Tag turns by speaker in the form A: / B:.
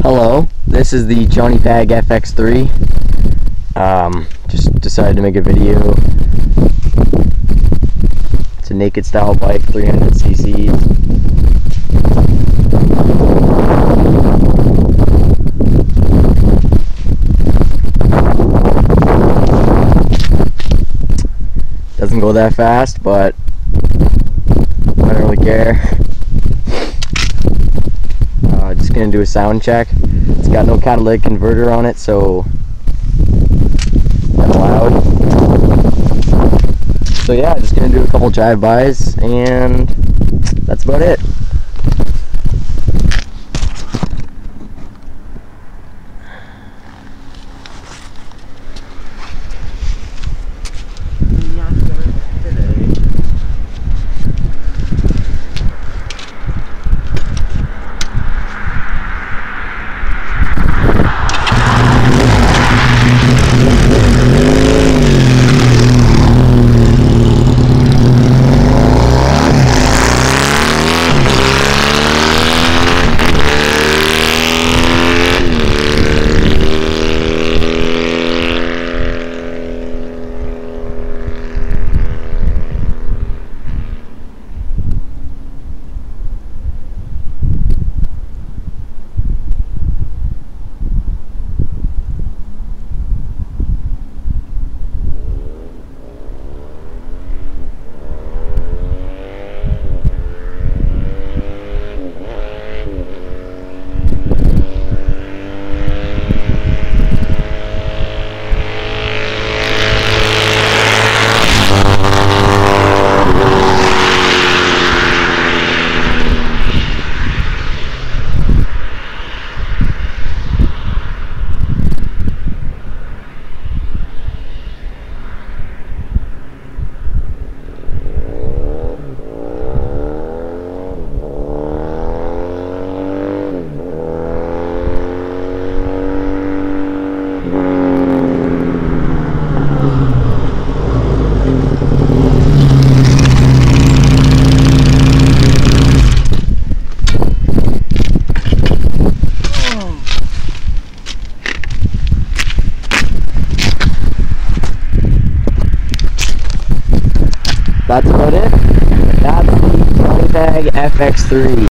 A: Hello, this is the Johnny Pag FX3. Just decided to make a video. It's a naked style bike, 300 cc's. Doesn't go that fast, but I don't really care. Just gonna do a sound check. It's got no catalytic converter on it, so that's loud. So yeah, just gonna do a couple drive-bys, and that's about it. That's about it. That's the Johnny Pag FX3.